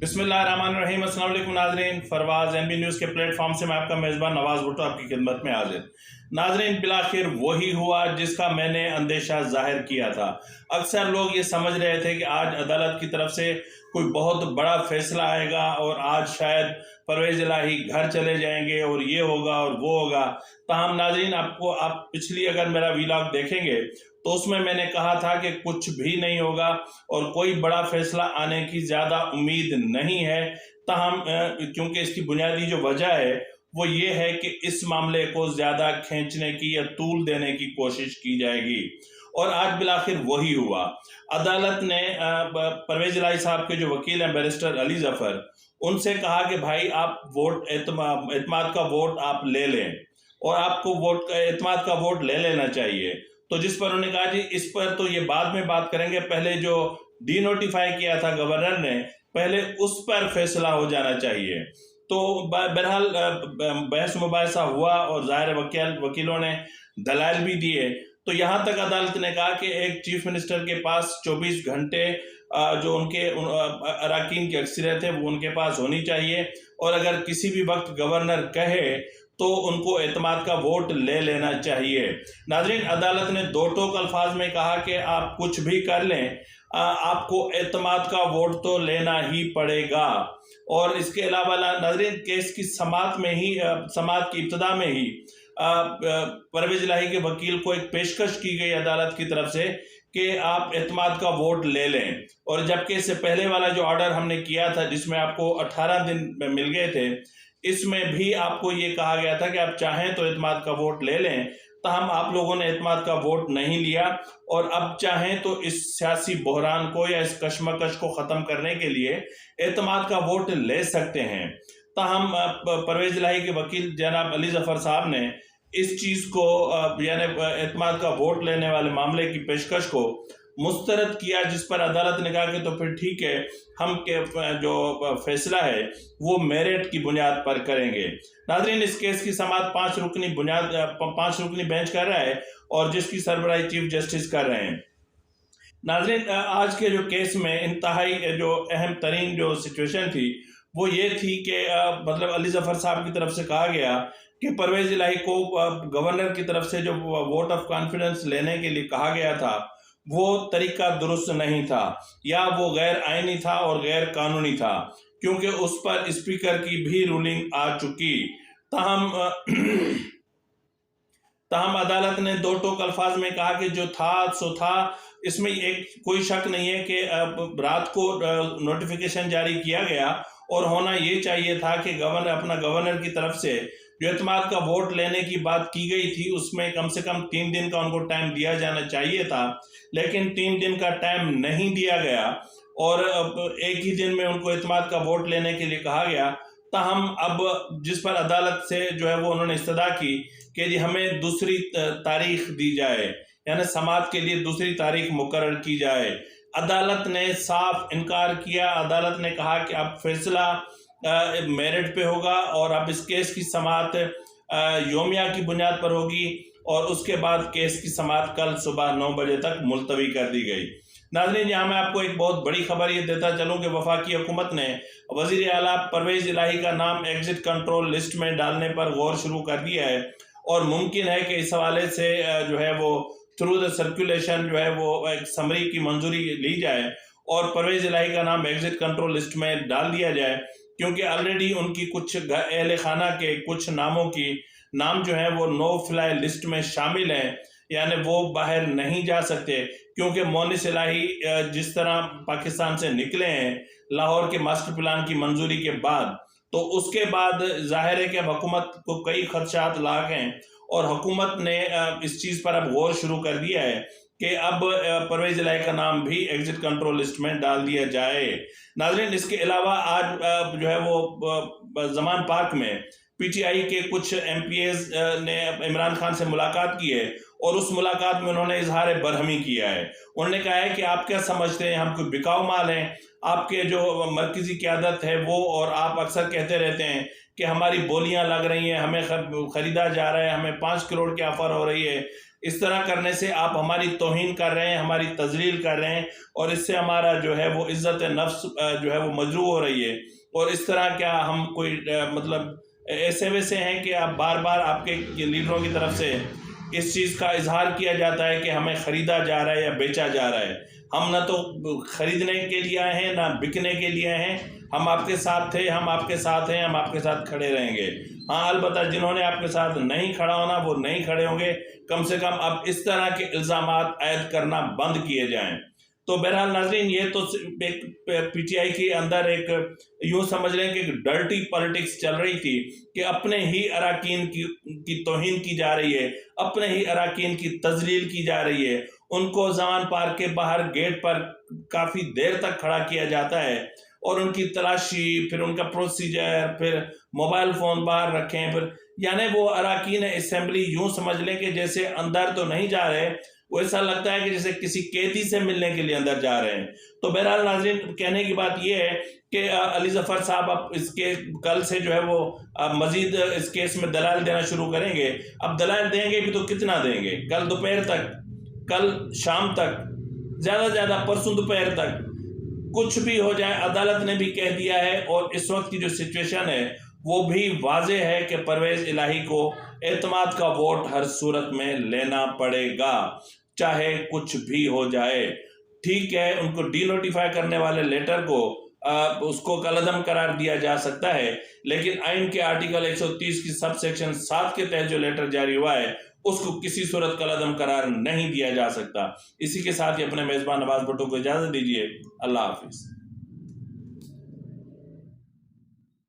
बिस्मिल्लाहिर्रहमानिर्रहीम। अस्सलाम वालेकुम नाज़रीन, फरवाज़ एनबी न्यूज़ के प्लेटफॉर्म से मैं आपका मेज़बान नवाज़ भुट्टो आपकी खिदमत में हाजिर। नाज़रीन, बिलाखिर वही हुआ जिसका मैंने अंदेशा ज़ाहिर किया था। अक्सर लोग ये समझ रहे थे कि आज अदालत की तरफ से कोई बहुत बड़ा फैसला आएगा और आज शायद परवेज़ इलाही घर चले जाएंगे और ये होगा और वो होगा। ताहम नाज़रीन, आप पिछली अगर मेरा वीलॉग देखेंगे तो उसमें मैंने कहा था कि कुछ भी नहीं होगा और कोई बड़ा फैसला आने की ज़्यादा उम्मीद नहीं है। ताहम क्योंकि इसकी बुनियादी जो वजह है वो ये है कि इस मामले को ज़्यादा खींचने की या तूल देने की कोशिश की जाएगी और आज बिलाखिर वही हुआ। अदालत ने परवेज़ इलाही साहब के जो वकील हैं बैरिस्टर अली ज़फ़र, उनसे कहा कि भाई आप वोट एतमाद का वोट आप ले लें और आपको एतमाद का वोट ले लेना चाहिए। तो जिस पर उन्होंने कहा जी इस पर तो ये बाद में बात करेंगे, पहले जो डी नोटिफाई किया था गवर्नर ने पहले उस पर फैसला हो जाना चाहिए। तो बहरहाल बहस मुबाहिसा हुआ और ज़ाहिर वकीलों ने दलाइल भी दिए। तो यहाँ तक अदालत ने कहा कि एक चीफ मिनिस्टर के पास 24 घंटे जो उनके अराकीन की अक्सरियत है वो उनके पास होनी चाहिए और अगर किसी भी वक्त गवर्नर कहे तो उनको एतमाद का वोट ले लेना चाहिए। नाज़रीन, अदालत ने दो टोक अल्फाज में कहा कि आप कुछ भी कर लें, आपको एतमाद का वोट तो लेना ही पड़ेगा। और इसके अलावा नाज़रीन, केस की समाअत की इब्तिदा में ही परवेज़ इलाही के वकील को एक पेशकश की गई अदालत की तरफ से कि आप एतमाद का वोट ले लें। और जबकि इससे पहले वाला जो ऑर्डर हमने किया था जिसमें आपको 18 दिन मिल गए थे, इसमें भी आपको ये कहा गया था कि आप चाहें तो एतमाद का वोट ले लें। ताहम आप लोगों ने एतमाद का वोट नहीं लिया और अब चाहें तो इस सियासी बहरान को या इस कशमकश को ख़त्म करने के लिए एतमाद का वोट ले सकते हैं। ताहम परवेज़ इलाही के वकील जनाब अली ज़फ़र साहब ने इस चीज़ को यानी एतमाद का वोट लेने वाले मामले की पेशकश को मुस्तरद किया, जिस पर अदालत ने कहा कि तो फिर ठीक है, हम के जो फैसला है वो मेरिट की बुनियाद पर करेंगे। नाज़रीन, इस केस की समाअत 5 रुकनी बेंच कर रहा है और जिसकी सरबराही चीफ जस्टिस कर रहे हैं। नाज़रीन, आज के जो केस में इंतहाई जो अहम तरीन जो सिचुएशन थी वो ये थी कि मतलब अली ज़फ़र साहब की तरफ से कहा गया कि परवेज़ इलाही को गवर्नर की तरफ से जो वोट ऑफ कॉन्फिडेंस लेने के लिए कहा गया था वो तरीका दुरुस्त नहीं था या वो गैर आइनी था और गैर कानूनी था, क्योंकि उस पर स्पीकर की भी रूलिंग आ चुकी। ताहम अदालत ने दो टोक अल्फाज में कहा कि जो था सो था, इसमें कोई शक नहीं है कि रात को नोटिफिकेशन जारी किया गया और होना ये चाहिए था कि गवर्नर की तरफ से जो एतमाद का वोट लेने की बात की गई थी उसमें कम से कम 3 दिन का उनको टाइम दिया जाना चाहिए था, लेकिन 3 दिन का टाइम नहीं दिया गया और एक ही दिन में उनको एतमाद का वोट लेने के लिए कहा गया। ताहम अब जिस पर अदालत से जो है वो उन्होंने इस्तदा की कि जी हमें दूसरी तारीख दी जाए, यानी समाअत के लिए दूसरी तारीख मुकर्रर की जाए। अदालत ने साफ इनकार किया। अदालत ने कहा कि अब फैसला मेरिट पे होगा और अब इस केस की समाअत योमिया की बुनियाद पर होगी और उसके बाद केस की समाअत कल सुबह 9 बजे तक मुलतवी कर दी गई। नाज़रीन, यहाँ मैं आपको एक बहुत बड़ी खबर ये देता चलूँ कि वफाकी हुकूमत ने वज़ीर आला परवेज़ इलाही का नाम एग्जिट कंट्रोल लिस्ट में डालने पर गौर शुरू कर दिया है और मुमकिन है कि इस हवाले से जो है वो थ्रू द सर्कुलेशन जो है वो एक समरी की मंजूरी ली जाए और परवेज़ इलाही का नाम एग्जिट कंट्रोल लिस्ट में डाल दिया जाए, क्योंकि ऑलरेडी उनकी कुछ अहले खाना के कुछ नाम जो है वो नो फ्लाई लिस्ट में शामिल हैं, यानी वो बाहर नहीं जा सकते, क्योंकि मोनिस इलाही जिस तरह पाकिस्तान से निकले हैं लाहौर के मास्टर प्लान की मंजूरी के बाद, तो उसके बाद जाहिर है कि अब हुकूमत को कई खदशात लाक हैं और हुकूमत ने इस चीज़ पर अब गौर शुरू कर दिया है कि अब परवेज़ इलाही का नाम भी एग्जिट कंट्रोल लिस्ट में डाल दिया जाए। नाज़रीन, इसके अलावा आज जो है वो ज़मान पार्क में पीटीआई के कुछ एमपीएस ने इमरान खान से मुलाकात की है और उस मुलाकात में उन्होंने इजहार बरहमी किया है। उन्होंने कहा है कि आप क्या समझते हैं हम कोई बिकाऊ माल हैं, आपके जो मरकज़ी क़यादत है वो, और आप अक्सर कहते रहते हैं कि हमारी बोलियां लग रही हैं, हमें ख़रीदा जा रहा है, हमें 5 करोड़ की ऑफ़र हो रही है, اس طرح کرنے سے آپ ہماری توہین کر رہے ہیں، ہماری تذلیل کر رہے ہیں، اور اس سے ہمارا جو ہے وہ عزت نفس جو ہے وہ مجروح ہو رہی ہے۔ اور اس طرح کیا ہم کوئی مطلب ایسے ویسے ہیں کہ آپ بار بار آپ کے لیڈروں کی طرف سے اس چیز کا اظہار کیا جاتا ہے کہ ہمیں خریدا جا رہا ہے یا بیچا جا رہا ہے۔ ہم نہ تو خریدنے کے لیے آئے ہیں، نہ بکنے کے لیے آئے ہیں۔ ہم آپ کے ساتھ تھے، ہم آپ کے ساتھ ہیں، ہم آپ کے ساتھ کھڑے رہیں گے۔ ہاں البتہ جنہوں نے آپ کے ساتھ نہیں کھڑا ہونا وہ نہیں کھڑے ہوں گے۔ کم سے کم اب اس طرح کے الزامات عائد کرنا بند کیے جائیں۔ تو بہرحال ناظرین، یہ تو ایک پی ٹی آئی کے اندر ایک یوں سمجھ لیں کہ ایک ڈرٹی پالیٹکس چل رہی تھی کہ اپنے ہی اراکین کی توہین کی جا رہی ہے، اپنے ہی اراکین کی تذلیل کی جا رہی ہے۔ ان کو زمان پارک کے باہر گیٹ پر کافی دیر تک کھڑا کیا جاتا ہے، اور ان کی تلاشی، پھر ان کا پروسیجر، پھر موبائل فون باہر رکھیں، پھر یعنی وہ اراکین اسمبلی یوں سمجھ لیں کہ جیسے اندر تو نہیں جا رہے، وہ ایسا لگتا ہے کہ جیسے کسی قیدی سے ملنے کے لیے اندر جا رہے ہیں۔ تو بہرحال ناظرین، کہنے کی بات یہ ہے کہ علی ظفر صاحب اب اس کے کل سے جو ہے وہ مزید اس کیس میں دلائل دینا شروع کریں گے۔ اب دلائل دیں گے بھی تو کتنا دیں گے؟ کل دوپہر تک، کل شام تک، زیادہ سے زیادہ پرسوں دوپہر تک، کچھ بھی ہو جائے۔ عدالت نے بھی کہہ دیا ہے، اور اس وقت کی جو سچویشن ہے وہ بھی واضح ہے کہ پرویز الہی کو اعتماد کا ووٹ ہر صورت میں لینا پڑے گا، چاہے کچھ بھی ہو جائے۔ ٹھیک ہے، ان کو ڈی نوٹیفائی کرنے والے لیٹر کو اس کو کالعدم قرار دیا جا سکتا ہے، لیکن آئین کے آرٹیکل 130 کی سب سیکشن 7 کے تحت جو لیٹر جاری ہوا ہے اس کو کسی صورت کالعدم قرار نہیں دیا جا سکتا۔ اسی کے ساتھ ہی اپنے میزبان نواز بھٹو کو اجازت دیجیے۔ اللہ حافظ۔